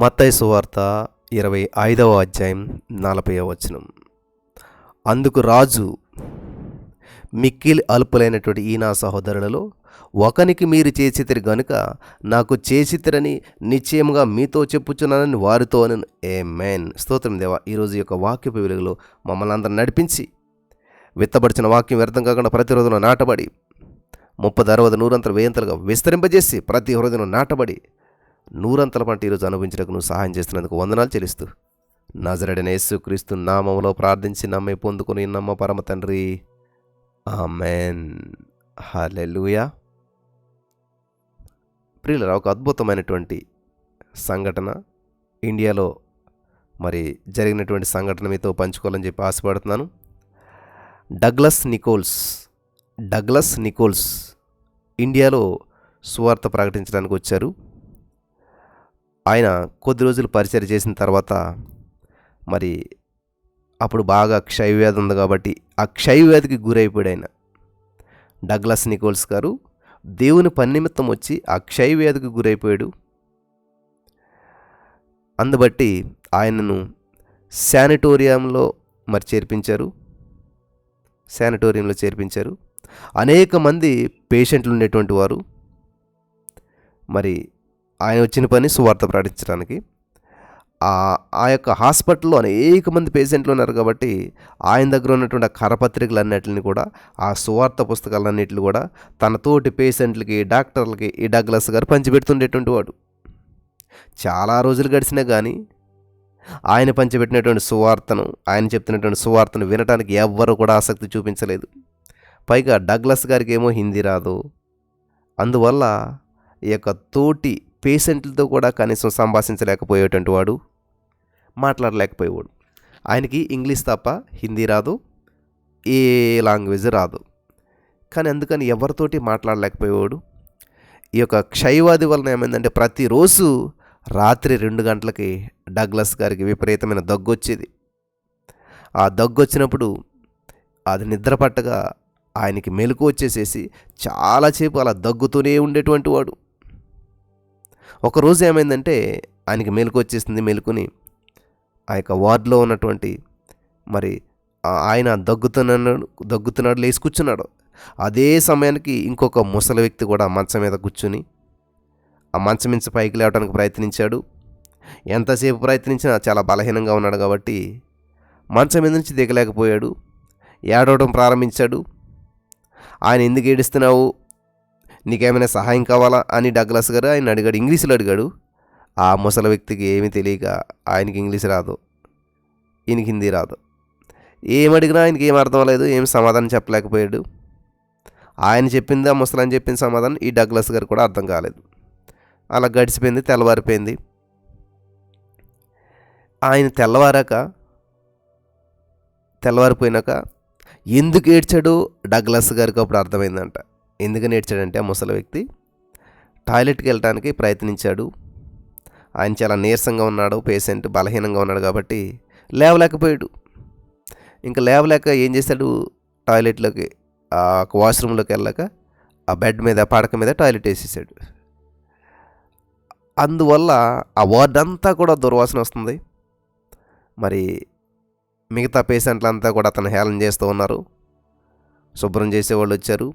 మత్తయి సువార్త 25వ అధ్యాయం 40వ వచనం. అందుకు రాజు, మిక్కిలి అల్పులైనటువంటి ఈ నా సహోదరులలో ఒకనికి మీరు చేసితిరి గనుక నాకు చేసితిరని నిశ్చయముగా మీతో చెప్పుచున్నానని వారితో అనెను. ఆమేన్. స్తోత్రం దేవా. ఈరోజు యొక్క వాక్యపు వెలుగులో మమ్మల్ని అందరం నడిపించి విత్తబడిచిన వాక్యం వ్యర్థం కాకుండా ప్రతి రోజున నాటబడి 30, 60, 100 వేయంతలుగా విస్తరింపజేసి ప్రతి హృదయం నాటబడి 100 పంట ఈరోజు అనుభవించడానికి నువ్వు సహాయం చేస్తున్నందుకు వందనాలు చెల్లిస్తూ నజరేయుడైన యేసుక్రీస్తు నామములో ప్రార్థించి నమ్మి పొందుకుని నమ్మ పరమ తండ్రి. ఆమేన్. హల్లెలూయా. ప్రియులారా, ఒక అద్భుతమైనటువంటి సంఘటన ఇండియాలో జరిగినటువంటి సంఘటన మీతో పంచుకోవాలని చెప్పి ఆశపడుతున్నాను. డగ్లస్ నికోల్స్ ఇండియాలో సువార్త ప్రకటించడానికి వచ్చారు. ఆయన కొద్ది రోజులు పరిచయం చేసిన తర్వాత అప్పుడు బాగా క్షయవ్యాధి ఉంది కాబట్టి ఆ క్షయవ్యాధికి గురైపోయాడు ఆయన. డగ్లస్ నికోల్స్ గారు దేవుని పని నిమిత్తం వచ్చి ఆ క్షయవ్యాధికి గురైపోయాడు. అందుబట్టి ఆయనను శానిటోరియంలో చేర్పించారు. అనేక మంది పేషెంట్లు ఉండేటువంటి వారు ఆయన వచ్చిన పని సువార్త ప్రకటించడానికి. ఆ యొక్క హాస్పిటల్లో అనేక మంది పేషెంట్లు ఉన్నారు కాబట్టి ఆయన దగ్గర ఉన్నటువంటి ఆ కరపత్రికలన్నిటిని కూడా, ఆ సువార్త పుస్తకాలన్నింటిని కూడా తన తోటి పేషెంట్లకి, డాక్టర్లకి ఈ డగ్లస్ గారు పంచిపెడుతుండేటువంటి వాడు. చాలా రోజులు గడిచినా కానీ ఆయన పంచిపెట్టినటువంటి సువార్తను, ఆయన చెప్తున్నటువంటి సువార్తను వినడానికి ఎవ్వరూ కూడా ఆసక్తి చూపించలేదు. పైగా డగ్లస్ గారికి ఏమో హిందీ రాదు. అందువల్ల ఈ యొక్క తోటి పేషెంట్లతో కూడా కనీసం సంభాషించలేకపోయేటువంటి వాడు, మాట్లాడలేకపోయేవాడు. ఆయనకి ఇంగ్లీష్ తప్ప హిందీ రాదు, ఏ లాంగ్వేజ్ రాదు. కానీ అందుకని ఎవరితోటి మాట్లాడలేకపోయేవాడు. ఈ యొక్క క్షయవాది వలన ఏమైందంటే ప్రతిరోజు రాత్రి 2 గంటలకి డగ్లస్ గారికి విపరీతమైన దగ్గు వచ్చేది. ఆ దగ్గు వచ్చినప్పుడు అది నిద్ర పట్టగా ఆయనకి మెలకు వచ్చేసేసి చాలాసేపు అలా దగ్గుతూనే ఉండేటువంటి వాడు. ఒకరోజు ఏమైందంటే ఆయనకి మెలకు వచ్చేసింది. మెలుకుని ఆ యొక్క వార్డులో ఉన్నటువంటి ఆయన దగ్గుతున్నాడు, లేచి కూర్చున్నాడు. అదే సమయానికి ఇంకొక ముసలి వ్యక్తి కూడా మంచం మీద కూర్చుని ఆ మంచం నుంచి పైకి లేవడానికి ప్రయత్నించాడు. ఎంతసేపు ప్రయత్నించినా చాలా బలహీనంగా ఉన్నాడు కాబట్టి మంచం మీద నుంచి దిగలేకపోయాడు. ఏడవడం ప్రారంభించాడు. ఆయన ఎందుకు ఏడుస్తున్నావు, నీకేమైనా సహాయం కావాలా అని డగ్లస్ గారు ఆయన అడిగాడు. ఇంగ్లీష్లో అడిగాడు. ఆ ముసలి వ్యక్తికి ఏమీ తెలియక, ఆయనకి ఇంగ్లీష్ రాదు, ఈయనకి హిందీ రాదు. ఏమడిగినా ఆయనకి ఏం అర్థం లేదు, ఏం సమాధానం చెప్పలేకపోయాడు. ఆయన చెప్పింది, ఆ ముసలాయన చెప్పిన సమాధానం ఈ డగ్లస్ గారు కూడా అర్థం కాలేదు. అలా గడిచిపోయింది. తెల్లవారిపోయింది. ఆయన తెల్లవారిపోయినాక ఎందుకు ఏడ్చాడో డగ్లస్ గారికి అప్పుడు అర్థమైందంట. ఎందుకని ఏడ్చాడంటే ఆ ముసలి వ్యక్తి టాయిలెట్కి వెళ్ళడానికి ప్రయత్నించాడు. ఆయన చాలా నీరసంగా ఉన్నాడు, పేషెంట్ బలహీనంగా ఉన్నాడు కాబట్టి లేవలేకపోయాడు. ఇంకా లేవలేక ఏం చేశాడు, టాయిలెట్లోకి ఆ వాష్రూమ్లోకి వెళ్ళాక ఆ బెడ్ మీద, పడక మీద టాయిలెట్ వేసేసాడు. అందువల్ల ఆ వార్డ్ అంతా కూడా దుర్వాసన వస్తుంది. మిగతా పేషెంట్లంతా కూడా అతను హేళన చేస్తూ ఉన్నారు. శుభ్రం చేసేవాళ్ళు వచ్చారు.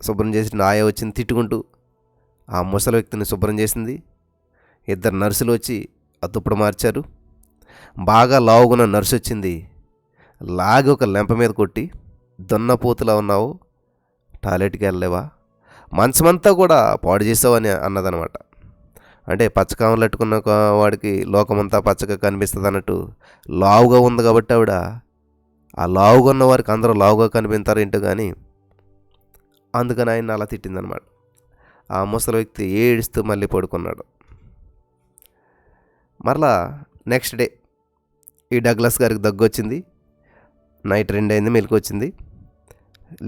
శుభ్రం చేసిన ఆయ వచ్చింది తిట్టుకుంటూ ఆ ముసలి వ్యక్తిని శుభ్రం చేసింది. 2 నర్సులు వచ్చి ఆ దుప్పటి మార్చారు. బాగా లావుగున్న నర్సు వచ్చింది, లాగి ఒక లెంప మీద కొట్టి, దున్నపోతులా ఉన్నావు, టాయిలెట్కి వెళ్ళలేవా, మంచమంతా కూడా పాడు చేసావు అని అన్నదనమాట. అంటే పచ్చకామలు పెట్టుకున్న వాడికి లోకమంతా పచ్చగా కనిపిస్తుంది అన్నట్టు లావుగా ఉంది కాబట్టి ఆవిడ ఆ లావుగా ఉన్న వారికి అందరూ లావుగా కనిపిస్తారు ఏంటో కానీ అందుకని ఆయన అలా తిట్టిందనమాట. ఆ ముసలి వ్యక్తి ఏడుస్తూ మళ్ళీ పడుకున్నాడు. మరలా నెక్స్ట్ డే ఈ డగ్లస్ గారికి దగ్గు వచ్చింది. నైట్ 2 అయింది, మెలకు వచ్చింది.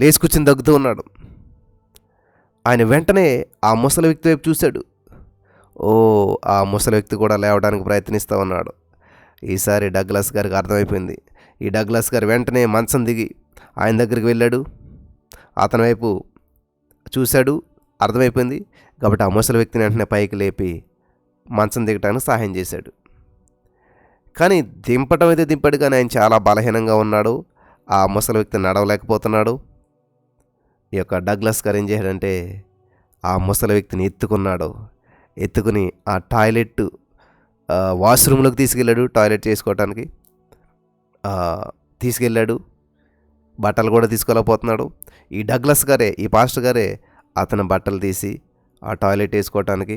లేచి కూర్చుని దగ్గుతూ ఉన్నాడు. ఆయన వెంటనే ఆ ముసలి వ్యక్తి వైపు చూశాడు. ఆ ముసలి వ్యక్తి కూడా లేవడానికి ప్రయత్నిస్తూ ఉన్నాడు. ఈసారి డగ్లస్ గారికి అర్థమైపోయింది. ఈ డగ్లస్ గారు వెంటనే మంచం దిగి ఆయన దగ్గరికి వెళ్ళాడు. అతని వైపు చూశాడు, అర్థమైపోయింది కాబట్టి ఆ ముసలి వ్యక్తిని వెంటనే పైకి లేపి మంచం దిగటానికి సహాయం చేశాడు. కానీ దింపటం అయితే దింపాడు, కానీ ఆయన చాలా బలహీనంగా ఉన్నాడు. ఆ ముసలి వ్యక్తి నడవలేకపోతున్నాడు. ఈ యొక్క డగ్లస్ గారు ఏం చేశాడంటే ఆ ముసలి వ్యక్తిని ఎత్తుకుని ఆ టాయిలెట్ వాష్రూమ్లోకి తీసుకెళ్ళాడు. టాయిలెట్ చేసుకోవటానికి తీసుకెళ్ళాడు. బట్టలు కూడా తీసుకోలేకపోతున్నాడు. ఈ డగ్లస్ గారే, ఈ పాస్టర్ గారే అతని బట్టలు తీసి ఆ టాయిలెట్ వేసుకోవటానికి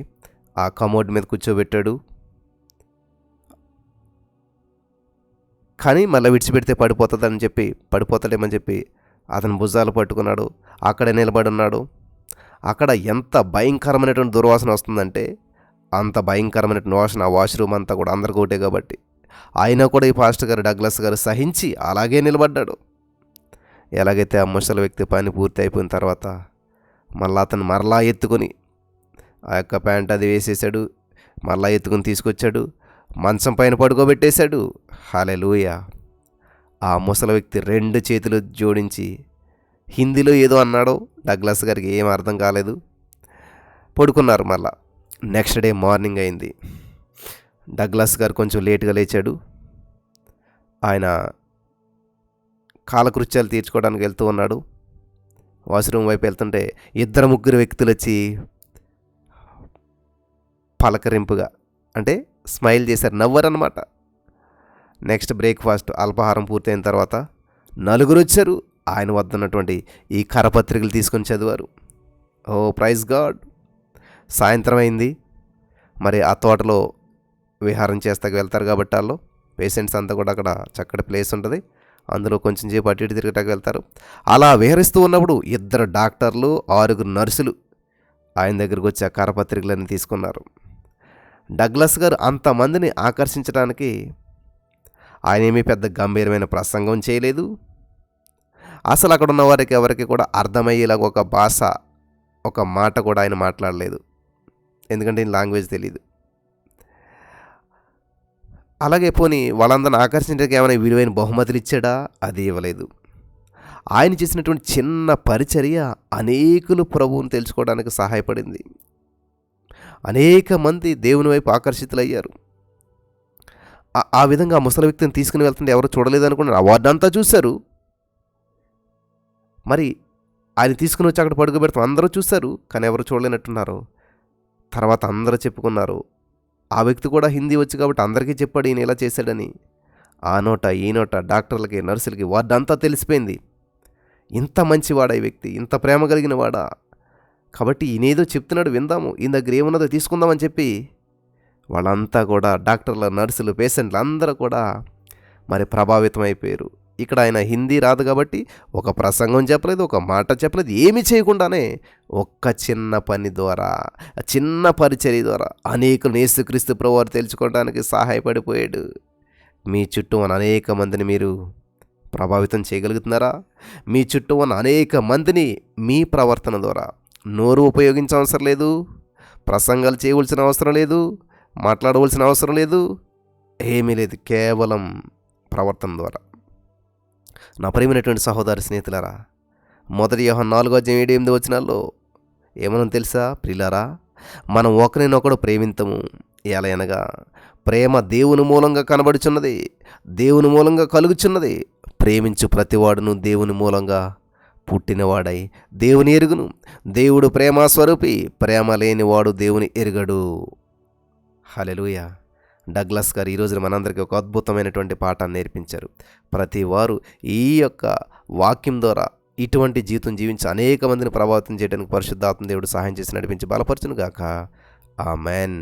ఆ కమోడ్ మీద కూర్చోబెట్టాడు. కానీ మళ్ళీ విడిచిపెడితే పడిపోతాడేమని చెప్పి అతని భుజాలు పట్టుకున్నాడు. అక్కడే నిలబడి ఉన్నాడు. అక్కడ ఎంత భయంకరమైనటువంటి దుర్వాసన వస్తుందంటే అంత భయంకరమైనటువంటి వాసన. ఆ వాష్రూమ్ అంతా కూడా అందరికి ఒకటే కాబట్టి అయినా కూడా ఈ పాస్టర్ గారు డగ్లస్ గారు సహించి అలాగే నిలబడ్డాడు. ఎలాగైతే ఆ ముసలి వ్యక్తి పని పూర్తి అయిపోయిన తర్వాత అతను మరలా ఎత్తుకొని ఆ యొక్క ప్యాంట్ అది వేసేసాడు. మరలా ఎత్తుకుని తీసుకొచ్చాడు. మంచం పైన పడుకోబెట్టేశాడు. హల్లెలూయా. ఆ ముసలి వ్యక్తి 2 చేతులు జోడించి హిందీలో ఏదో అన్నాడు. డగ్లస్ గారికి ఏం అర్థం కాలేదు. పడుకున్నారు. మళ్ళా నెక్స్ట్ డే మార్నింగ్ అయింది. డగ్లస్ గారు కొంచెం లేటుగా లేచాడు. ఆయన కాలకృత్యాలు తీర్చుకోవడానికి వెళ్తూ ఉన్నాడు. వాష్రూమ్ వైపు వెళ్తుంటే 2-3 వ్యక్తులు వచ్చి పలకరింపుగా అంటే స్మైల్ చేశారు, నవ్వరన్నమాట. నెక్స్ట్ బ్రేక్ఫాస్ట్ అల్పాహారం పూర్తయిన తర్వాత 4 వచ్చారు. ఆయన వద్ద ఉన్నటువంటి ఈ కరపత్రికలు తీసుకొని చదివారు. ఓ ప్రైజ్ గాడ్. సాయంత్రం అయింది. మరి ఆ తోటలో విహారం చేస్తాకు వెళ్తారు కాబట్టి వాళ్ళు పేషెంట్స్ అంతా కూడా అక్కడ చక్కటి ప్లేస్ ఉంటుంది. అందులో కొంచెం సేపు అటు ఇటు తిరగటానికి వెళ్తారు. అలా విహరిస్తూ ఉన్నప్పుడు 2 డాక్టర్లు 6 నర్సులు ఆయన దగ్గరికి వచ్చి ఆ కరపత్రికలన్నీ తీసుకున్నారు. డగ్లస్ గారు అంతమందిని ఆకర్షించడానికి ఆయన ఏమీ పెద్ద గంభీరమైన ప్రసంగం చేయలేదు. అసలు అక్కడ ఉన్న వారికి ఎవరికి కూడా అర్థమయ్యేలాగా ఒక భాష, ఒక మాట కూడా ఆయన మాట్లాడలేదు. ఎందుకంటే ఈయన లాంగ్వేజ్ తెలియదు. అలాగే పోనీ వాళ్ళందరిని ఆకర్షించడానికి ఏమైనా విలువైన బహుమతులు ఇచ్చాడా? అది ఇవ్వలేదు. ఆయన చేసినటువంటి చిన్న పరిచర్య అనేకులు ప్రభువుని తెలుసుకోవడానికి సహాయపడింది. అనేక మంది దేవుని వైపు ఆకర్షితులయ్యారు. ఆ విధంగా ముసలి వ్యక్తిని తీసుకుని వెళ్తుంటే ఎవరు చూడలేదు అనుకున్నారు. ఆ వార్డు అంతా చూశారు. మరి ఆయన తీసుకుని వచ్చి అక్కడ పడుకోబెడతాం అందరూ చూశారు, కానీ ఎవరు చూడలేనట్టున్నారు. తర్వాత అందరూ చెప్పుకున్నారు. ఆ వ్యక్తి కూడా హిందీ వచ్చు కాబట్టి అందరికీ చెప్పాడు ఈయన ఇలా చేశాడని. ఆ నోట ఈ నోట డాక్టర్లకి, నర్సులకి వార్డు అంతా తెలిసిపోయింది. ఇంత మంచివాడా ఈ వ్యక్తి, ఇంత ప్రేమ కలిగిన వాడా, కాబట్టి ఈయనేదో చెప్తున్నాడు విందాము, ఈయన దగ్గర ఏమున్నదో తీసుకుందామని చెప్పి వాళ్ళంతా కూడా డాక్టర్లు, నర్సులు, పేషెంట్లు అందరూ కూడా మరి ప్రభావితం అయిపోయారు. ఇక్కడ ఆయన హిందీ రాదు కాబట్టి ఒక ప్రసంగం చెప్పలేదు, ఒక మాట చెప్పలేదు, ఏమీ చేయకుండానే ఒక్క చిన్న పని ద్వారా, చిన్న పరిచర్య ద్వారా అనేకులు యేసుక్రీస్తు ప్రభువారు తెలుసుకోవడానికి సహాయపడిపోయాడు. మీ చుట్టూ ఉన్న అనేక మందిని మీరు ప్రభావితం చేయగలుగుతున్నారా? మీ చుట్టూ ఉన్న అనేక మందిని మీ ప్రవర్తన ద్వారా, నోరు ఉపయోగించవసరం లేదు, ప్రసంగాలు చేయవలసిన అవసరం లేదు, మాట్లాడవలసిన అవసరం లేదు, ఏమీ లేదు, కేవలం ప్రవర్తన ద్వారా. నా ప్రియమైనటువంటి సహోదరి స్నేహితులారా, 1 యోహాను 4:7-8 ఏమన్నా తెలుసా? ప్రియులారా, మనం ఒకరినొకడు ప్రేమింతము. ఎలా అనగా ప్రేమ దేవుని మూలంగా కనబడుచున్నది, దేవుని మూలంగా కలుగుచున్నది. ప్రేమించు ప్రతివాడును దేవుని మూలంగా పుట్టినవాడై దేవుని ఎరుగును. దేవుడు ప్రేమ స్వరూపి, ప్రేమ లేనివాడు దేవుని ఎరుగడు. హల్లెలూయా. డగ్లస్ గారు ఈరోజు మనందరికీ ఒక అద్భుతమైనటువంటి పాఠాన్ని నేర్పించారు. ప్రతి వారు ఈ యొక్క వాక్యం ద్వారా ఇటువంటి జీవితం జీవించి అనేక మందిని ప్రభావితం చేయడానికి పరిశుద్ధాత్మ దేవుడు సహాయం చేసి నడిపించి బలపరచును గాక. ఆమెన్.